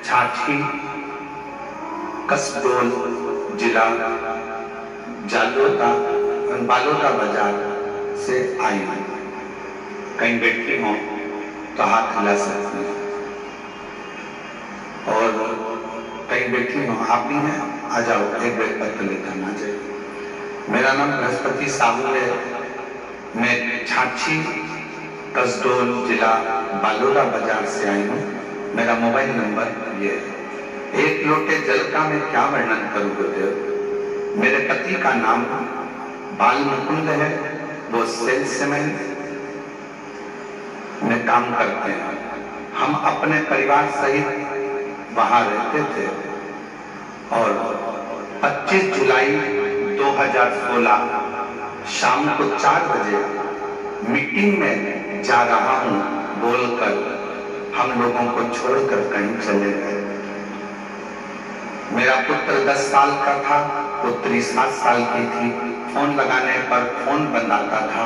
छाछी कसडोल जिला बालोदा बाजार से आई हूँ। कहीं बैठी हो तो हाथ हिला सकती हैं, और कहीं बैठी हो आप भी हैं, आ जाओ, एक बेल पत्र लेकर आ जाए। मेरा नाम बृहस्पति साहू है। मैं छाछी कसडोल जिला बालोदा बाजार से आई हूँ। मेरा मोबाइल नंबर ये है। एक लोटे जल का मैं क्या वर्णन करूँ गुरुदेव। मेरे पति का नाम बाल मुकुंद है, वो सेल्समैन में काम करते हैं। हम अपने परिवार सहित वहां रहते थे, और 25 जुलाई 2016 शाम को 4 बजे मीटिंग में जा रहा हूं बोलकर हम लोगों को छोड़कर कहीं चले गए। मेरा पुत्र 10 साल का था, पुत्री 7 साल की थी। फोन लगाने पर फोन बंद आता था।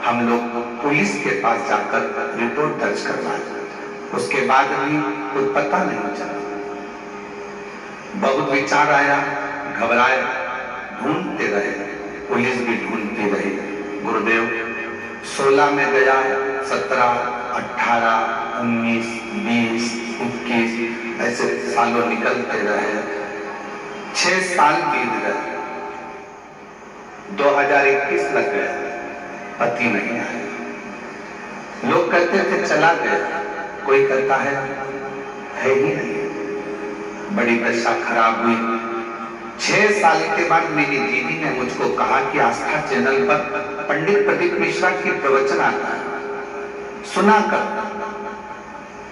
हम लोग पुलिस के पास जाकर रिपोर्ट दर्ज करवाए। उसके बाद भी कुछ पता नहीं चला। बहुत विचार आया, घबराए, ढूंढते रहे, पुलिस भी ढूंढती रही। गुरुदेव 16 में गया, 17, 18, 19, 20, 21 ऐसे सालों निकलते रहे। 6 साल बीत गए, 2021 लग गया, पति नहीं आया। लोग कहते थे चला गया, कोई कहता है ही नहीं। बड़ी दशा खराब हुई। 6 साल के बाद मेरी दीदी ने मुझको कहा कि आस्था चैनल पर पंडित प्रदीप मिश्रा की प्रवचन आता है, सुना कर।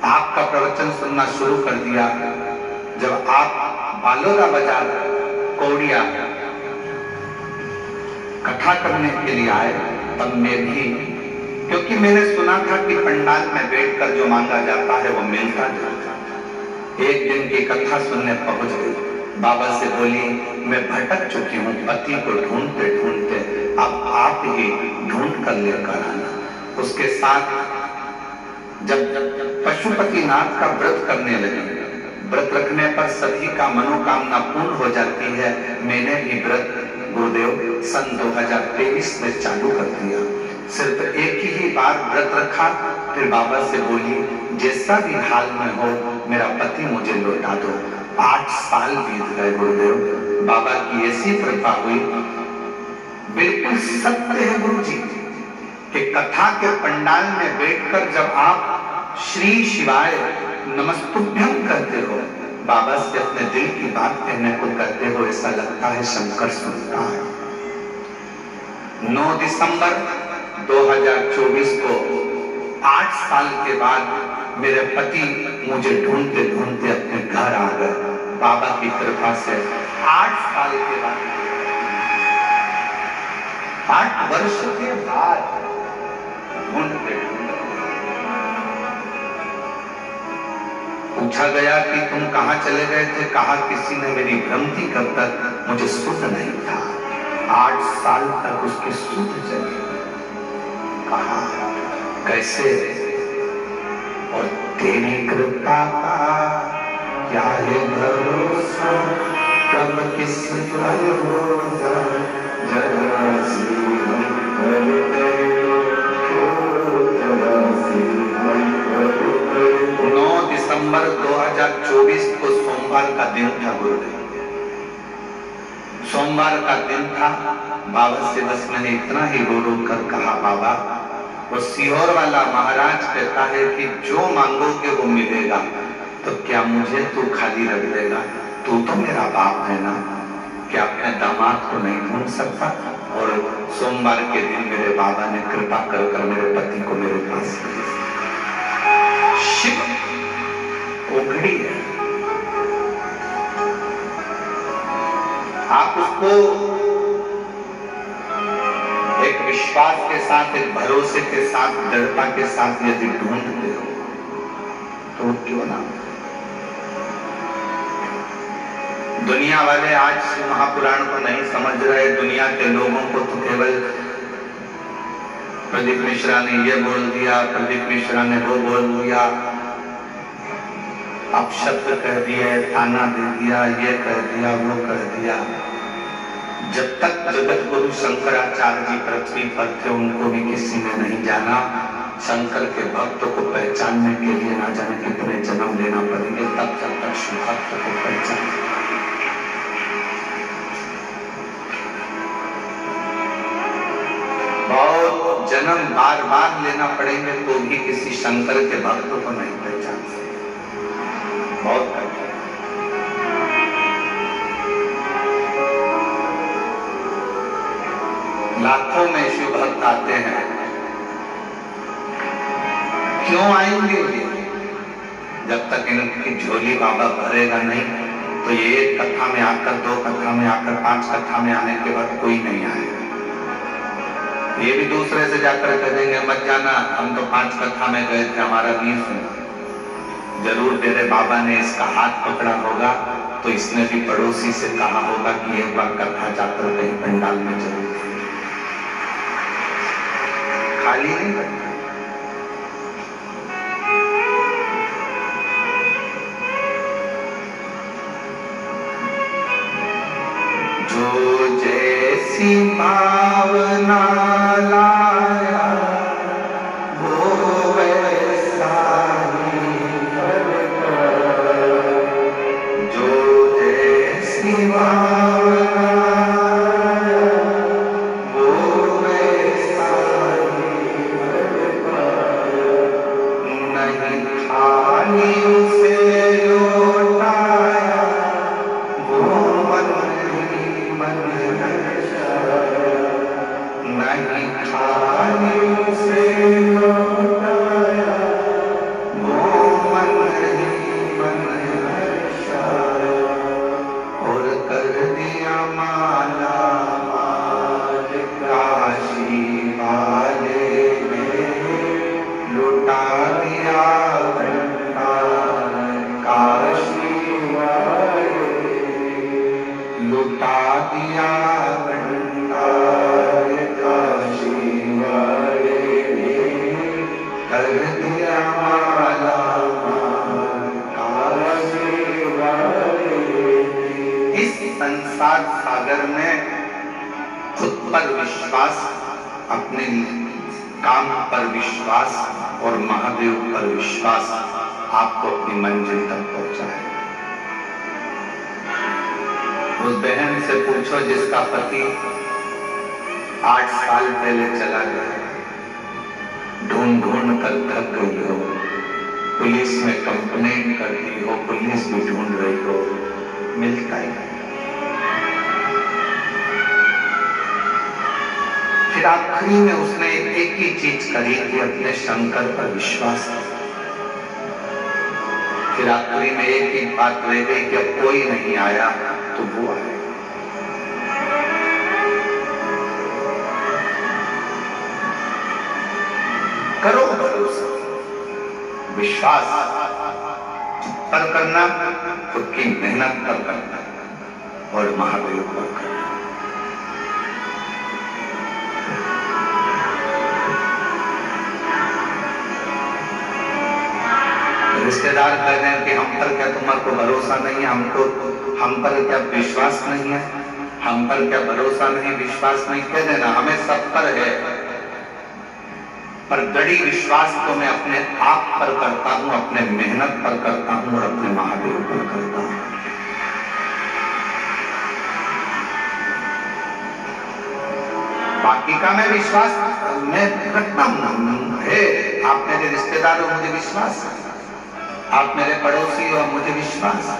आपका प्रवचन सुनना शुरू कर दिया। जब आप बालोदा बाजार कौड़िया कथा करने के लिए आए, तब मैं भी, क्योंकि मैंने सुना था कि पंडाल में बैठकर जो मांगा जाता है वो मिलता जाता है। एक दिन की कथा सुनने पहुंच गई। बाबा से बोली, मैं भटक चुकी हूँ, पति को ढूंढते ढूंढते, अब आप ही ढूंढ कर लेकर आना। उसके साथ जब पशुपतिनाथ का व्रत करने लगे, व्रत रखने पर सभी का मनोकामना पूर्ण हो जाती है। मैंने भी व्रत गुरुदेव सन 2023 में चालू कर दिया। सिर्फ एक ही बार व्रत रखा, फिर बाबा से बोली, जैसा भी हाल में हो मेरा पति मुझे लौटा दो। 8 साल बीत गए गुरुदेव। बाबा की ऐसी कृपा हुई। बिल्कुल सत्य है गुरु जी कि कथा के पंडाल में बैठकर जब आप श्री शिवाय नमस्तुभ्यं कहते हो, बाबा से अपने दिल की बात कहने को कहते हो, ऐसा लगता है शंकर सुनता है। 9 दिसंबर 2024 को 8 साल के बाद मेरे पति मुझे ढूंढते ढूंढते अपने घर आ गए। बाबा की कृपा से 8 साल के बाद, 8 वर्ष के बाद ढूंढते ढूंढते पूछा गया कि तुम कहां चले गए थे। कहा किसी ने मेरी भ्रमति कर तक मुझे सुध नहीं था। 8 साल तक उसकी सुध चली। कहा कैसे, और तेरी कृपा का क्या है भरोसा, कब किस पल हो जाए, जरा सी हम कर दे, जरा सी हम कर दे। 9 दिसंबर 2024 को सोमवार का दिन था गुरुदेव। सोमवार का दिन था। बाबा से बस मैंने इतना ही रो रो कर कहा, बाबा वो सीहोर वाला महाराज कहता है कि जो मांगोगे वो मिलेगा, तो क्या मुझे तू खाली रख देगा? तू तो मेरा बाप है ना, क्या अपने दामाद को नहीं ढूंढ सकता? और सोमवार के दिन मेरे बाबा ने कृपा कर कर मेरे पति को मेरे पास शिव उघड़ी है। आप उसको एक विश्वास के साथ, एक भरोसे के साथ, दृढ़ता के साथ यदि ढूंढते हो तो क्यों ना। दुनिया वाले आज महापुराण को नहीं समझ रहे। दुनिया के लोगों को तो केवल प्रदीप मिश्रा ने ये बोल दिया, प्रदीप मिश्रा ने वो बोल दिया। अपशब्द कह दिए, ताना दे दिया, ये कह दिया, वो कह दिया। जब तक जगत गुरु शंकराचार्य जी पृथ्वी पर थे, उनको भी किसी ने नहीं जाना। शंकर के भक्तों को पहचानने के लिए ना जाने कितने जन्म लेना पड़ेंगे, तब तक शिव भक्त को पहचान। बहुत जन्म बार बार लेना पड़ेंगे तो भी किसी शंकर के भक्त को नहीं पहचान सकते। बहुत कठिन। लाखों में शिव भक्त आते हैं, क्यों आएंगे? जब तक इनकी झोली बाबा भरेगा नहीं, तो ये एक कथा में आकर, 2 कथा में आकर, 5 कथा में आने के बाद कोई नहीं आएगा। ये भी दूसरे से जाकर कह देंगे मत जाना, हम तो 5 कथा में गए थे, हमारा नहीं सुना। जरूर मेरे बाबा ने इसका हाथ पकड़ा होगा, तो इसने भी पड़ोसी से कहा होगा कि एक बार कथा जाकर कहीं पंडाल में जरूर। खाली नहीं करना। जो जैसी भावना लाया वो वैसा ही करता। जो जैसी भावना वो वैसा ही करता। नहीं खाली उसे लौटाया वो मन नहीं मन नहीं खाली उसे लौटाया वो मन नहीं मन और कर दिया माला माल काशी वाले ने लुटा दिया भंडार काशी वाले लुटा दिया भंडार काशी वाले ने कर दिया माला काशी वाले। इस संसार सागर में खुद पर विश्वास, अपने काम पर विश्वास और महादेव पर विश्वास आपको अपनी मंजिल तक पहुंचाए। उस बहन से पूछो जिसका पति 8 साल पहले चला गया, ढूंढ ढूंढ कर थक गई हो, पुलिस में कंप्लेंट करती हो, पुलिस भी ढूंढ रही हो, मिलता ही नहीं। फिर आखिरी में उसने एक ही चीज करी कि अपने शंकर पर विश्वास। फिर आखिरी में एक ही बात रह गई कि अब कोई नहीं आया तो वो आए। करो भरोसा, विश्वास पर करना, खुद की मेहनत पर करना और महादेव पर करना। रिश्तेदार कहते हैं कि हम पर क्या तुम्हारे को भरोसा नहीं है, हमको हम पर क्या विश्वास नहीं है, हम पर क्या भरोसा नहीं, विश्वास नहीं, कह देना हमें सब पर है, पर दृढ़ विश्वास तो मैं अपने आप पर करता हूं, अपने मेहनत पर करता हूं और अपने महादेव पर करता हूं। बाकी का मैं विश्वास मैं रखता हूं है। आप मेरे रिश्तेदार हो, मुझे विश्वास है, आप मेरे पड़ोसी हो, मुझे विश्वास है।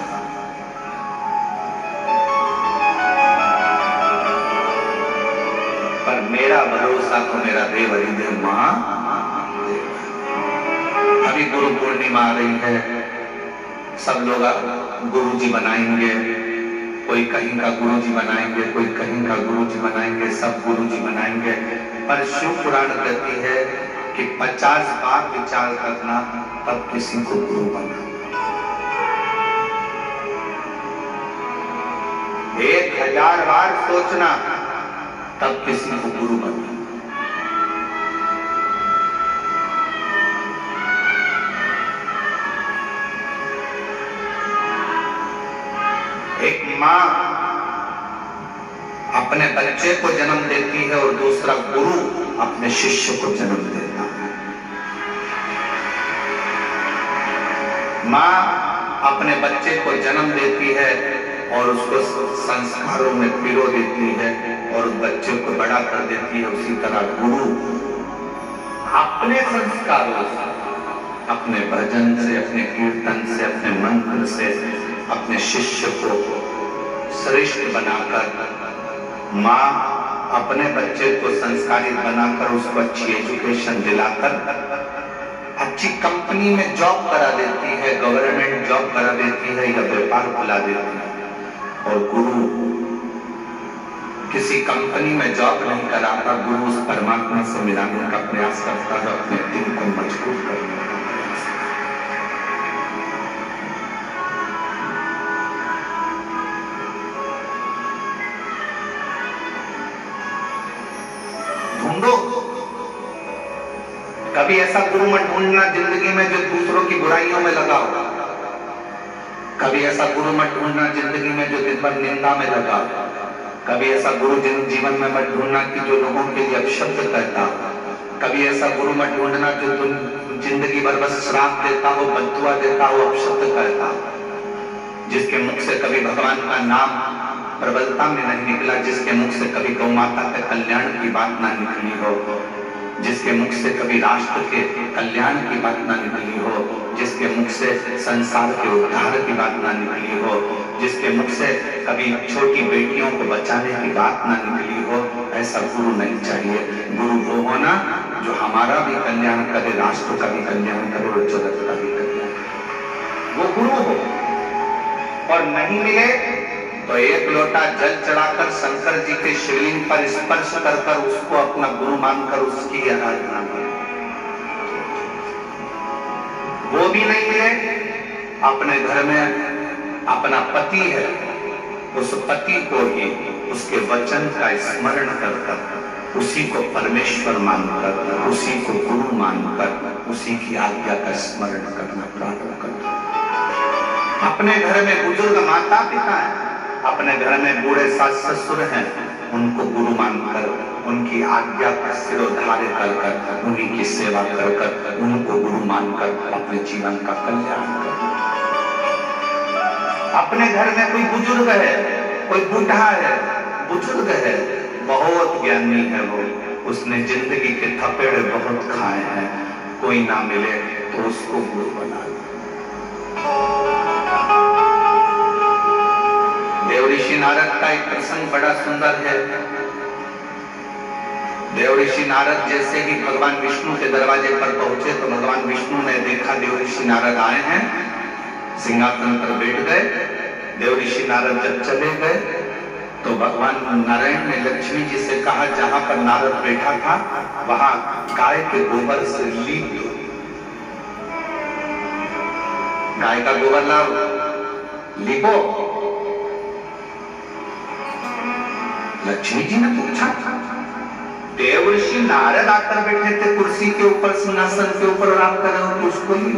पर मेरा भरोसा तो मेरा देव हरिदेव महादेव। अभी गुरु पूर्णिमा आ रही है, सब लोग गुरु जी बनाएंगे, कोई कहीं का गुरु जी बनाएंगे, कोई कहीं का गुरु जी बनाएंगे, सब गुरु जी बनाएंगे। पर शिव पुराण कहती है कि 50 बार विचार करना तब किसी को गुरु बना। 1000 बार सोचना तब किसी को गुरु बना। एक माँ अपने बच्चे को जन्म देती है और दूसरा गुरु अपने शिष्य को जन्म देता है। माँ अपने बच्चे को जन्म देती है और उसको संस्कारों में पिरो देती है और उस बच्चे को बड़ा कर देती है। उसी तरह गुरु अपने संस्कारों से, अपने भजन से, अपने कीर्तन से, अपने मंत्र से अपने शिष्य को श्रेष्ठ बनाकर, माँ अपने बच्चे को संस्कारित बनाकर उसको अच्छी एजुकेशन दिलाकर अच्छी कंपनी में जॉब करा देती है, गवर्नमेंट जॉब करा देती है या व्यापार खुला देती है। और गुरु किसी कंपनी में जॉब नहीं कराता, गुरु उस परमात्मा से मिलाने का प्रयास करता है, अपने दिल को मजबूत करने का प्रयास। ढूंढो, कभी ऐसा गुरु मत ढूंढना जिंदगी में जो दूसरों की बुराइयों में लगा हो। कभी ऐसा गुरु मत ढूंढना जिंदगी में जो दिन भर निंदा में लगा। कभी ऐसा गुरु जीवन में मत ढूंढना कि जो लोगों के लिए अपशब्द कहता। कभी ऐसा गुरु मत ढूंढना जो तुम जिंदगी भर बस श्राप देता हो, बद्दुआ देता हो, अपशब्द कहता, जिसके मुख से कभी भगवान का नाम प्रबलता में नहीं निकला, जिसके मुख से कभी गौ माता के कल्याण की बात ना निकली हो, जिसके मुख से कभी राष्ट्र के कल्याण की बात ना निकली हो, जिसके मुख से संसार के उद्धार की बात ना निकली हो, जिसके मुख से कभी छोटी बेटियों को बचाने की बात ना निकली हो, ऐसा गुरु नहीं चाहिए। गुरु वो होना जो हमारा भी कल्याण करे, राष्ट्र का भी कल्याण करे और जगत का भी कल्याण करे, वो गुरु हो। और नहीं मिले तो एक लोटा जल चढ़ाकर शंकर जी के शिवलिंग पर स्पर्श कर उसको अपना गुरु मानकर उसकी आराधना करें। वो भी नहीं मिले, अपने घर में अपना पति है, उस पति को ही उसके वचन का स्मरण कर उसी को परमेश्वर मानकर, उसी को गुरु मानकर, उसी की आज्ञा का स्मरण करना प्रारंभ करना। अपने घर में बुजुर्ग माता पिता है, अपने घर में बूढ़े सास ससुर हैं, उनको गुरु मानकर, उनकी आज्ञा का सिरोधार्य कर उन्हीं की सेवा कर उनको गुरु मानकर अपने जीवन का कल्याण कर। अपने घर में कोई बुजुर्ग है, कोई बूढ़ा है, बुजुर्ग है, बहुत ज्ञानी है, वो उसने जिंदगी के थपेड़े बहुत खाए हैं, कोई ना मिले तो उसको गुरु बना ले। देव ऋषि नारद का एक प्रसंग बड़ा सुंदर है। देव ऋषि नारद जैसे ही भगवान विष्णु के दरवाजे पर पहुंचे तो भगवान विष्णु ने देखा देव ऋषि नारद आए हैं, सिंहासन पर बैठ गए। देव ऋषि नारद जब चले गए तो भगवान नारायण ने लक्ष्मी जी से कहा, जहां पर नारद बैठा था वहां गाय के गोबर से लीप दो। गाय का गोबर लाओ, लिपो। लक्ष्मी जी ने पूछा, देव ऋषि नारद आकर बैठे थे कुर्सी के ऊपर, सिंहासन के ऊपर, और आप कर रहे हो कि उसको ही